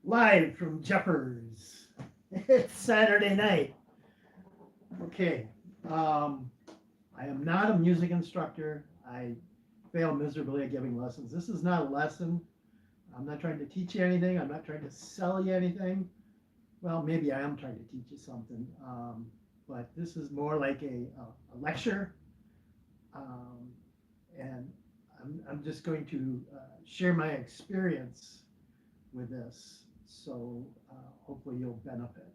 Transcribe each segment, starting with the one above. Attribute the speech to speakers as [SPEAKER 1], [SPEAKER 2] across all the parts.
[SPEAKER 1] Live from Jeffers. It's Saturday night. Okay. Um, I am not a music instructor. I fail miserably at giving lessons. This is not a lesson. I'm not trying to teach you anything. I'm not trying to sell you anything. Well, maybe I am trying to teach you something. But this is more like a lecture. Um, and I'm just going to share my experience with this. So hopefully you'll benefit.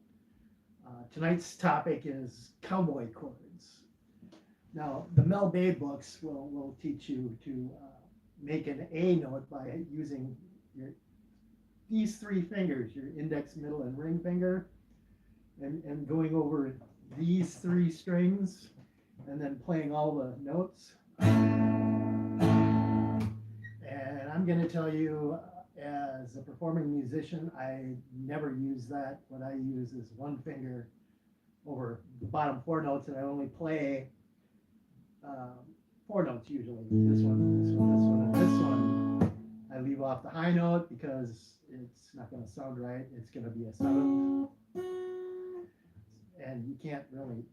[SPEAKER 1] Tonight's topic is cowboy chords. Now, the Mel Bay books will teach you to make an A note by using these three fingers, your index, middle, and ring finger, and going over these three strings, and then playing all the notes. And I'm going to tell you, as a performing musician, I never use that. What I use is one finger over the bottom four notes, and I only play four notes usually. This one, this one, this one, and this one. I leave off the high note because it's not going to sound right. It's going to be a seventh, and you can't really.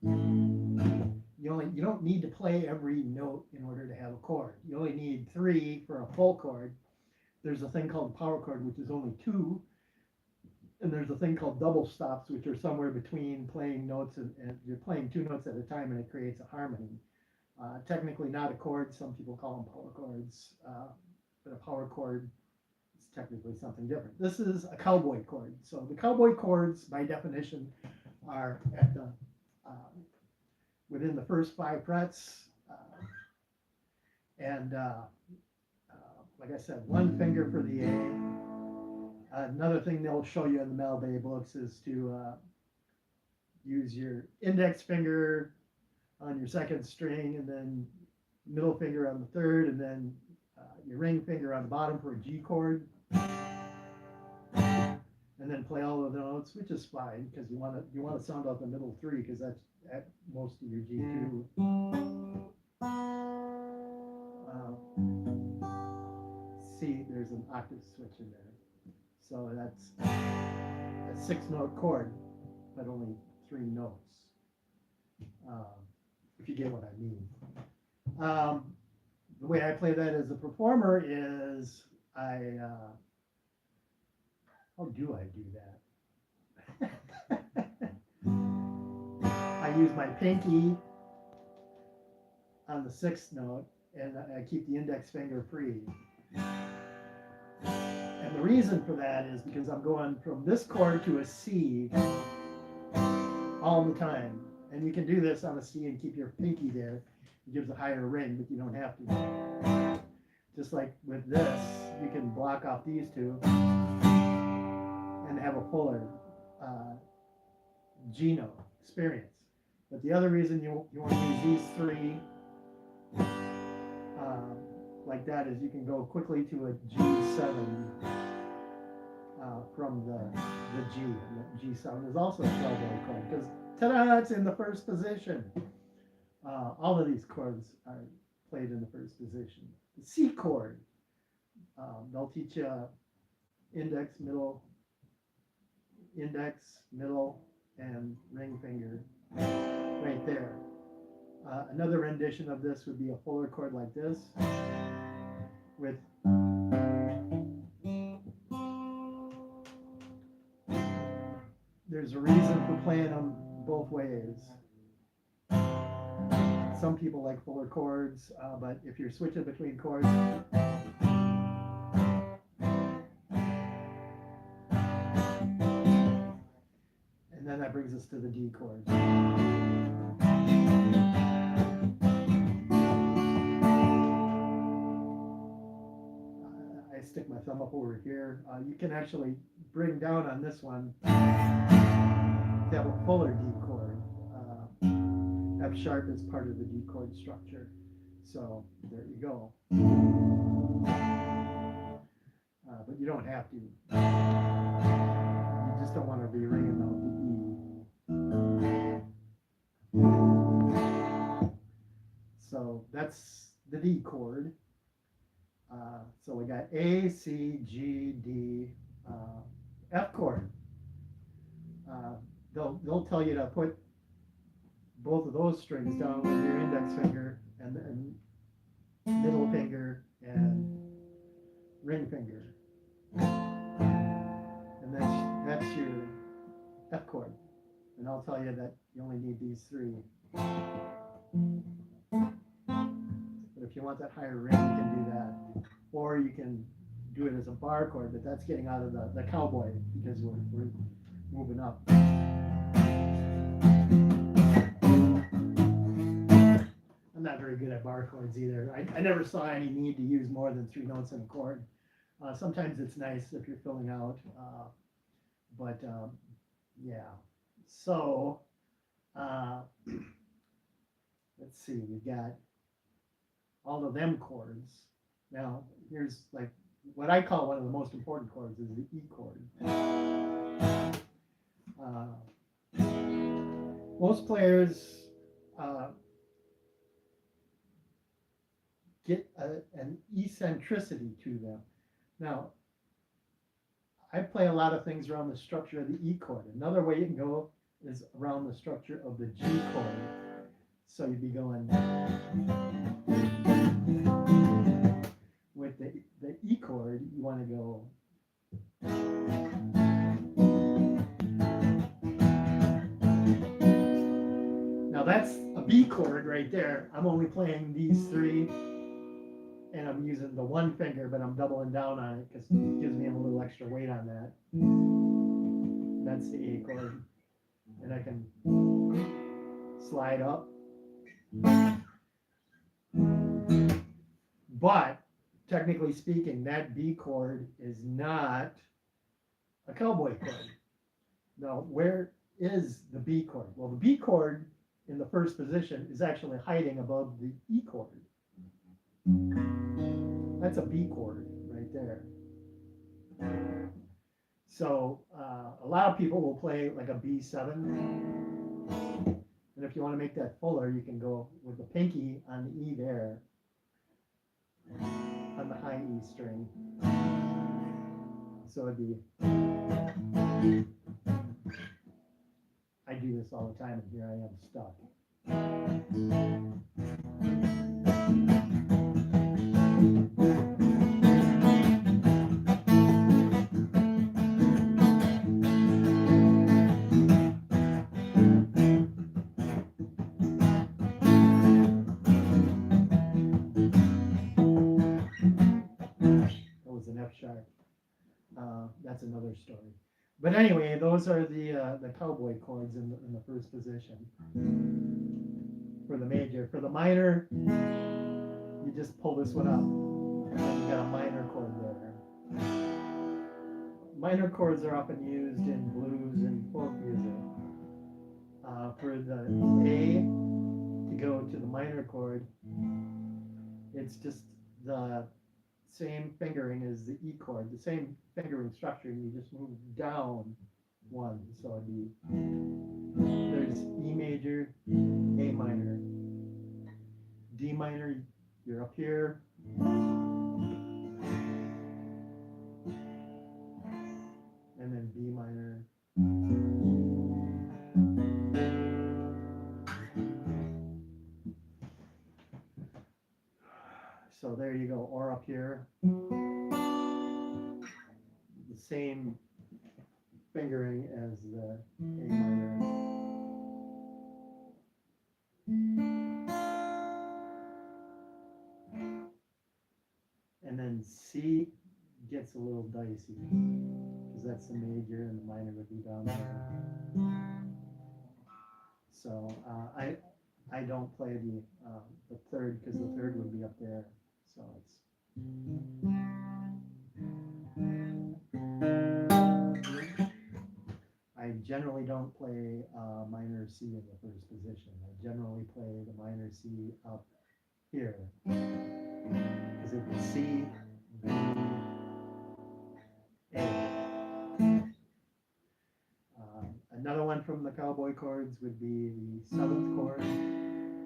[SPEAKER 1] You don't need to play every note in order to have a chord. You only need three for a full chord. There's a thing called power chord, which is only two, and there's a thing called double stops, which are somewhere between playing notes and you're playing two notes at a time, and it creates a harmony. Technically not a chord. Some people call them power chords, but a power chord is technically something different. This is a cowboy chord. So the cowboy chords, by definition, are at the within the first five frets, and like I said, one finger for the A. Another thing they'll show you in the Mel Bay books is to use your index finger on your second string, and then middle finger on the third, and then your ring finger on the bottom for a G chord, and then play all of the notes, which is fine because you want to sound out the middle three because that's at most of your G2. C, there's an octave switch in there. So that's a six-note chord, but only three notes, if you get what I mean. The way I play that as a performer is how do I do that? I use my pinky on the sixth note, and I keep the index finger free. And the reason for that is because I'm going from this chord to a C all the time. And you can do this on a C and keep your pinky there. It gives a higher ring, but you don't have to. Just like with this, you can block off these two and have a fuller G note experience. But the other reason you want to use these three like that is you can go quickly to a G7 from the G. And the G7 is also a cowboy chord because ta-da, it's in the first position. All of these chords are played in the first position. The C chord, they'll teach you index, middle, and ring finger right there. Another rendition of this would be a fuller chord like this with there's a reason for playing them both ways. Some people like fuller chords, but if you're switching between chords, and then that brings us to the D chord. I stick my thumb up over here. You can actually bring down on this one to have a fuller D chord. F sharp is part of the D chord structure. So there you go. But you don't have to. You just don't want to be ringing out the E. So that's the D chord. So we got A, C, G, D, F chord. Uh, they'll tell you to put both of those strings down with your index finger and middle finger and ring finger, and that's your F chord. And I'll tell you that you only need these three. But if you want that higher ring, you can do that, or you can do it as a bar chord. But that's getting out of the cowboy because we're moving up. I'm not very good at bar chords either. I never saw any need to use more than 3 notes in a chord. Sometimes it's nice if you're filling out, but yeah. So let's see, we've got all of them chords. Now here's like what I call one of the most important chords is the E chord. Most players get an eccentricity to them. Now, I play a lot of things around the structure of the E chord. Another way you can go is around the structure of the G chord. So you'd be going with the E chord, you want to go now that's a B chord right there. I'm only playing these three and I'm using the one finger, but I'm doubling down on it because it gives me a little extra weight on that. That's the A chord. And I can slide up. But technically speaking, that B chord is not a cowboy chord. Now, where is the B chord? Well, the B chord in the first position is actually hiding above the E chord. That's a B chord right there. So a lot of people will play like a B7. And if you want to make that fuller, you can go with the pinky on the E there, on the high E string. So it'd be, I do this all the time, and here I am stuck. That was an F sharp. That's another story. But anyway, those are the cowboy chords in the first position for the major. For the minor, you just pull this one up, and then you got a minor chord there. Minor chords are often used in blues and folk music. For the A to go to the minor chord, it's just the same fingering as the E chord, the same fingering structure. You just move down one. So it'd be, there's E major, A minor, D minor, you're up here. And then B minor. So there you go, or up here. The same fingering as the A minor. And then C gets a little dicey because that's the major and the minor would be down there. So I don't play the third because the third would be up there. So it's I generally don't play minor C in the first position. I generally play the minor C up here because it's C, B, A. Another one from the cowboy chords would be the 7th chord.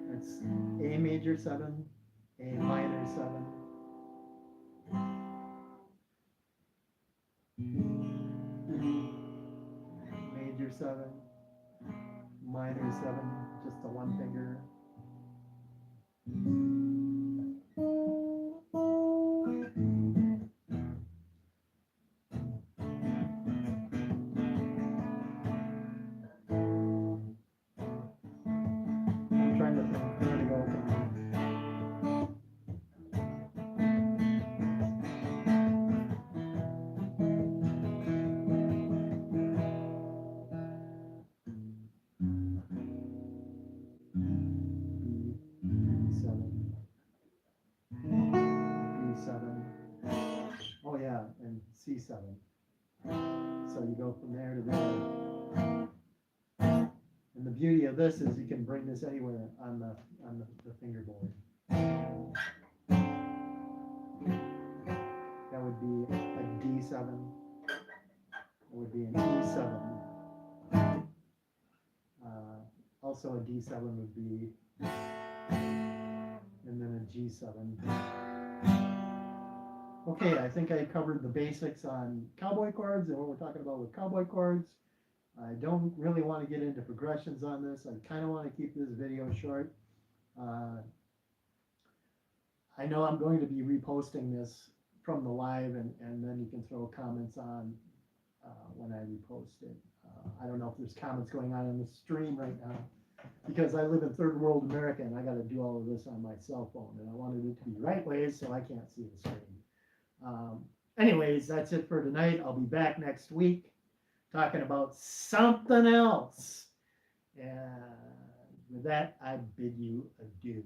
[SPEAKER 1] That's A major 7, A minor 7. 7, minor 7, just the one finger. I'm trying to think where to go from here. B7, B7. Oh yeah, and C7. So you go from there to there. And the beauty of this is you can bring this anywhere on the fingerboard. That would be a D7. It would be an E7. Also a D7 would be, and then a G7. Okay, I think I covered the basics on cowboy chords and what we're talking about with cowboy chords. I don't really want to get into progressions on this. I kind of want to keep this video short. I know I'm going to be reposting this from the live, and then you can throw comments on when I repost it. I don't know if there's comments going on in the stream right now, because I live in third world America and I got to do all of this on my cell phone, and I wanted it to be right ways so I can't see the screen. Anyways, that's it for tonight. I'll be back next week talking about something else. And with that, I bid you adieu.